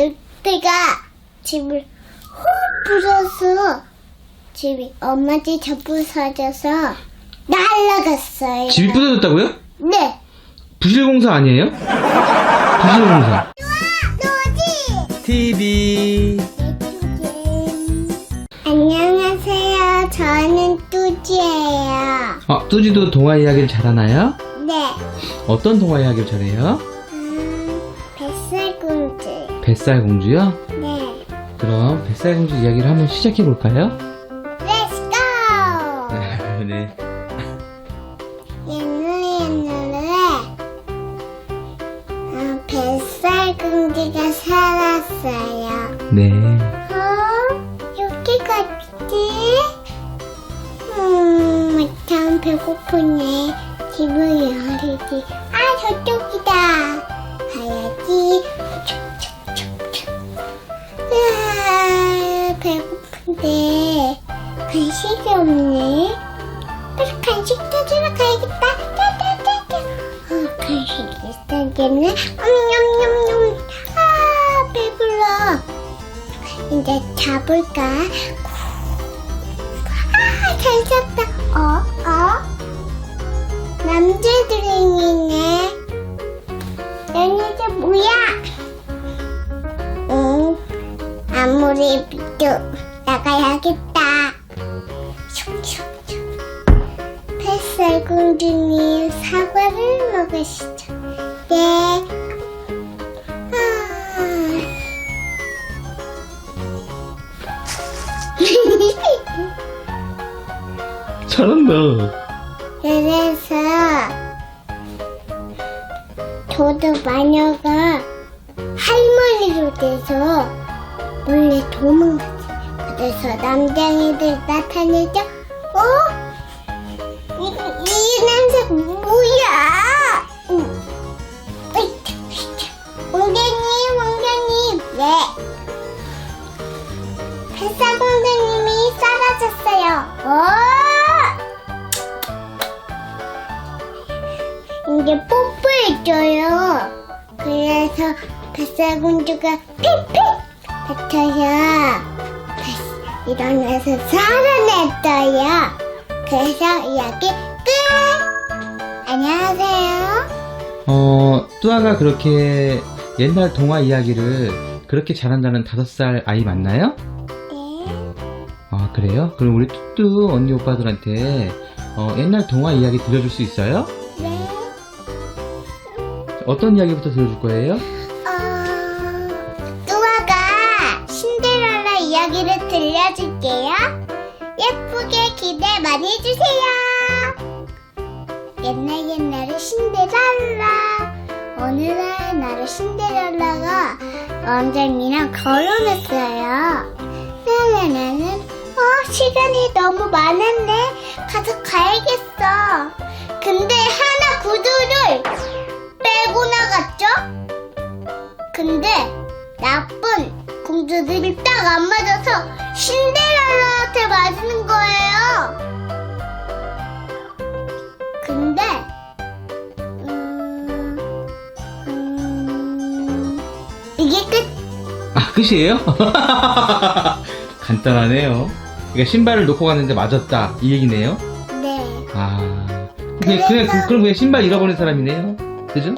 늑대가 집을 훅 불어서 집이 엄마 집 부서져서 날아갔어요. 집이 부서졌다고요? 네. 부실공사 아니에요? 부실공사. 노지. TV. 안녕하세요. 저는 뚜지예요. 뚜지도 동화 이야기를 잘하나요? 네. 어떤 동화 이야기를 잘해요? 뱃살공주. 뱃살공주요? 네. 그럼 뱃살공주 이야기를 한번 시작해 볼까요? Let's go. 네. 옛날에 뱃살공주가 살았어요. 네. 여기까지? 참 배고프네. 집을 열리지. 저쪽이다. 가야지. 배고픈데 간식이 없네. 그래서 간식 찾으러 가야겠다. 간식이 있어야겠네. 냠냠냠. 배불러. 이제 잡을까? 잘 잡다. 남자드림이네. 얘네들 뭐야? 아무리 비도 나가야겠다. 뱃살공주님 사과를 먹으시죠. 네. 잘한다. 그래서 저도 마녀가 할머니로 돼서 몰래 도망갔어요. 그래서 남장이들 나타내죠. 이 냄새 뭐야? 왕자님. 네. 뱃살공주님이 사라졌어요. 이제 뽀뽀해줘요. 그래서 뱃살공주가 픽픽 뱉어요. 다시 일어나서 살아났어요. 그래서 이야기 끝. 안녕하세요. 뚜아가 그렇게 옛날 동화 이야기를 그렇게 잘한다는 5살 아이 맞나요? 네. 그래요? 그럼 우리 뚜뚜 언니 오빠들한테 옛날 동화 이야기 들려줄 수 있어요? 네. 어떤 이야기부터 들려줄 거예요? 뚜아가 신데렐라 이야기를 들려줄게요. 예쁘게 기대 많이 해주세요. 옛날에 신데렐라. 어느 날 신데렐라가 왕자님이랑 결혼했어요. 나는 시간이 너무 많았네. 가서 가야겠어. 근데 하나 구두를 빼고 나갔죠? 근데 나쁜 공주들이 딱 안 맞아서 신데렐라한테 맞는 거예요. 근데 이게 끝. 끝이에요? 간단하네요. 그러니까 신발을 놓고 갔는데 맞았다 이 얘기네요. 네. 그럼 그냥 신발 잃어버린 사람이네요. 그죠?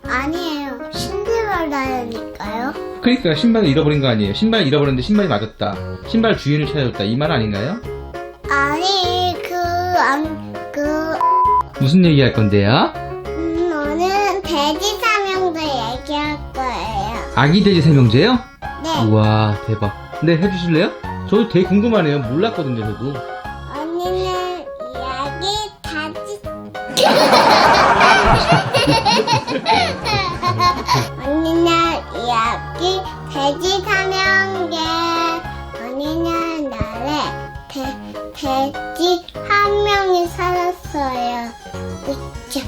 아니에요. 신데렐라니까요. 그러니까 신발을 잃어버린 거 아니에요. 신발 잃어버렸는데 신발이 맞았다. 신발 주인을 찾아줬다 이 말 아닌가요? 아니 무슨 얘기 할 건데요? 오늘 돼지 사명도 얘기할 거예요. 아기 돼지 세명제요? 네. 우와 대박. 네 해주실래요? 저도 되게 궁금하네요. 몰랐거든요 저도. 언니는 이야기 다지. 언니는 이야기 돼지 사명개. 언니는 날에 돼지 한 명이 살았어요. 으쌰.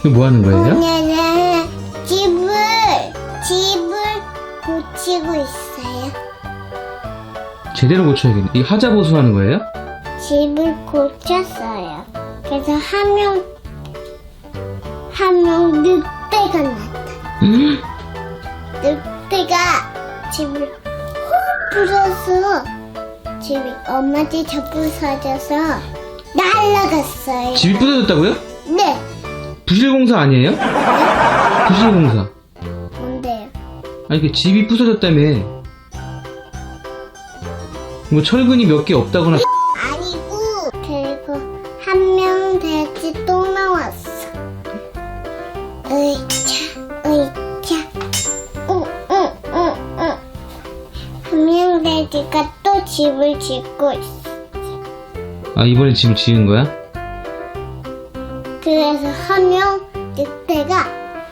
이거 뭐 하는 거예요? 오늘은 집을 고치고 있어요. 제대로 고쳐야겠네. 이거 하자보수 하는 거예요? 집을 고쳤어요. 그래서 한 명 늑대가 났죠. 늑대가 집을 훅 불어서 집이 엄마 집 부서져서 날아갔어요. 집이 부서졌다고요? 네. 부실공사 아니에요? 부실공사. 뭔데요? 아니 그 집이 부서졌다며. 뭐 철근이 몇 개 없다거나. 아니고 그리고 한 명 돼지 또 나왔어. 으이차 으이차 응응응응. 한 명 돼지가 또 집을 짓고 있어. 아 이번에 집을 지은 거야? 그래서 한 명 늑대가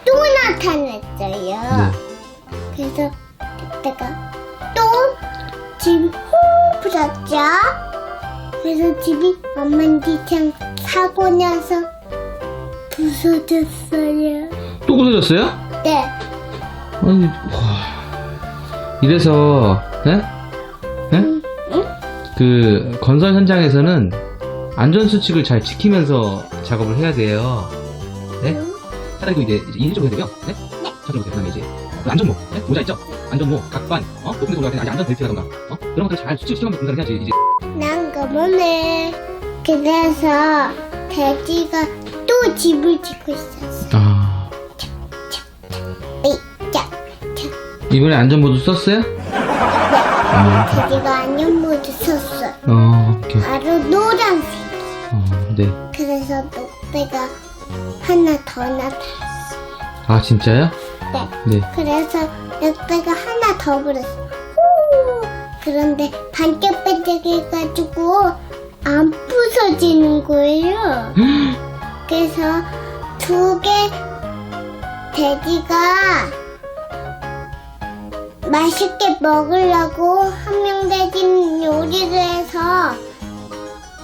또 나타났어요. 네. 그래서 늑대가 또 집이 훅 부셨죠. 그래서 집이 만만디창 사고 나서 부서졌어요. 또 부서졌어요? 네. 아니 와. 이래서 예? 예? 응? 그 건설 현장에서는 안전 수칙을 잘 지키면서 작업을 해야 돼요. 네? 차라리 이제 인위적으로 해야 되고요. 네? 저쪽으로 그다음에 이제 안전모, 네? 모자 있죠? 안전모, 각반, 높은 데서 올라갈 때 안전 벨트라던가, 그런 것들 잘 수칙 시켜서 공사를 해야지 이제. 난 그만해. 그래서 돼지가 또 집을 짓고 있었어. 아 으이차 이번에 안전모도 썼어요? 돼지가 안전모드 썼어. 오케이. 바로 노란색. 네. 그래서 늑대가 하나 더 나타났어. 아 진짜요? 네. 네. 그래서 늑대가 하나 더 불었어. 후! 그런데 반짝반짝해가지고 안 부서지는 거예요. 그래서 두 개 돼지가 맛있게 먹으려고 한 명 돼지는 요리를 해서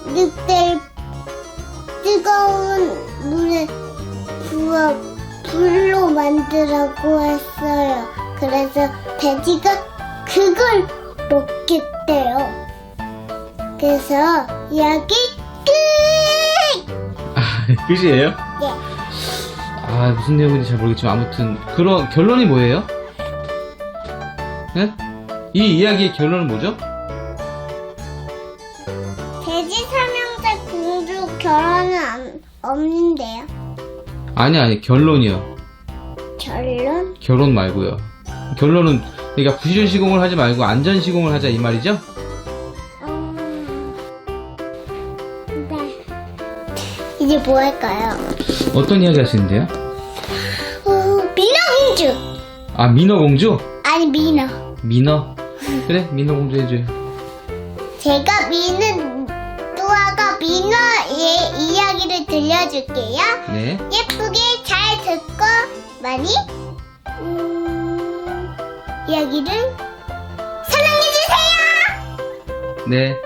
늑대를 뜨거운 물에 부어 불로 만들라고 했어요. 그래서 돼지가 그걸 먹겠대요. 그래서 이야기 끝! 아 끝이에요? 네. 아 무슨 내용인지 잘 모르겠지만 아무튼 그런 결론이 뭐예요? 네? 이 이야기의 결론은 뭐죠? 돼지 삼형제 공주 결혼은 없는데요. 아니 결론이요. 결론? 결혼 말고요. 결론은 그러니까 부실 시공을 하지 말고 안전 시공을 하자 이 말이죠? 네. 이제 뭐 할까요? 어떤 이야기 하시는데요? 민어 공주. 아 민어 공주? 아니 민어. 민어? 그래 민어 공주 해줘요. 제가 뚜아가 민어의 이야기를 들려줄게요. 네. 예쁘게 잘 듣고 많이 이야기를 사랑해주세요. 네.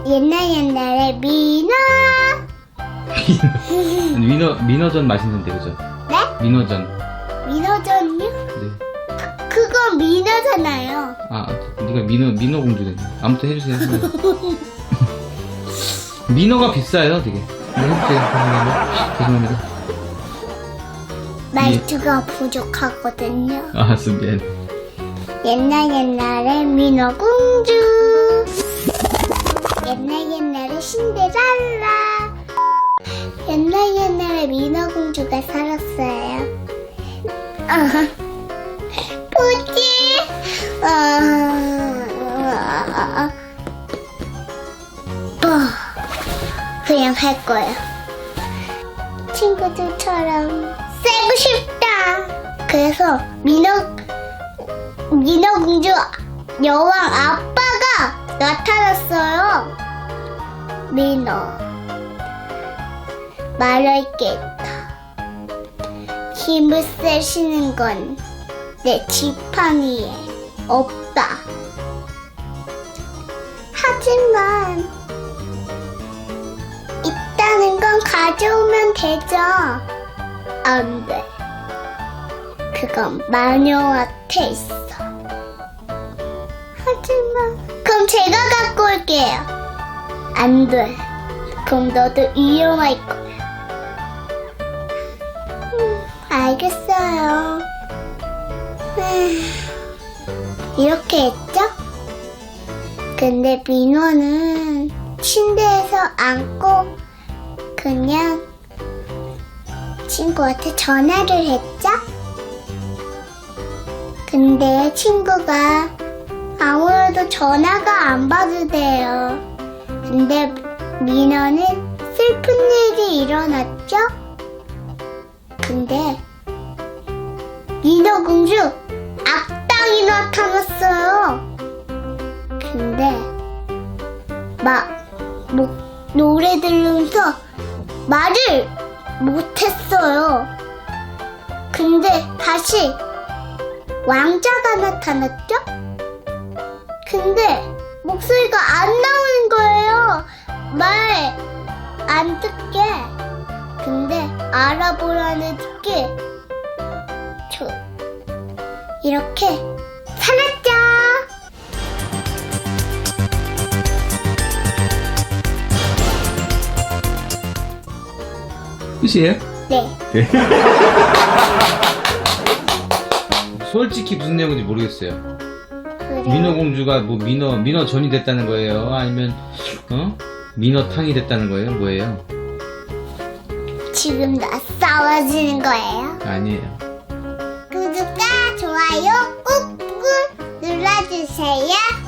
옛날에 민어. 민어전 맛있는데 그죠? 네? 민어전. 민어전이요? 네. 그건 민어잖아요. 아 네가 민어 공주 됐네. 아무튼 해주세요. 민어가 비싸요 되게. 네 해주세요. 죄송합니다. 말투가 부족하거든요. 아 미안. 옛날에 민어 공주. 옛날에 신데렐라. 옛날에 민어 공주가 살았어요. 뭐지? 그냥 할 거예요. 친구들처럼 쓰고 싶다. 그래서 민어 공주 여왕 아빠가 나타났어요. 민어 말할 게 있다. 힘을 쓰시는 건 내 지팡이에 없다. 하지만 있다는 건 가져오면 되죠. 안 돼. 그건 마녀한테 있어. 하지만 그럼 제가 갖고 올게요. 안 돼. 그럼 너도 위험할 거야. 알겠어요. 이렇게 했죠? 근데 민호는 침대에서 앉고 그냥 친구한테 전화를 했죠? 근데 친구가 아무래도 전화가 안 받으대요. 근데 민호는 슬픈 일이 일어났죠? 근데 민호 공주 악당이 나타났어요. 근데 노래 들으면서 말을 못했어요. 근데 다시 왕자가 나타났죠? 근데 목소리가 안 나오는 거예요. 말 안 듣게. 근데 알아보라는 듣게 이렇게 살았죠. 끝이에요? 네. 솔직히 무슨 내용인지 모르겠어요. 그래요. 민호 공주가 뭐 민호 전이 됐다는 거예요? 아니면 민호 탕이 됐다는 거예요? 뭐예요? 지금 나 싸워지는 거예요. 아니에요. 구독과 좋아요 꾹꾹 눌러주세요.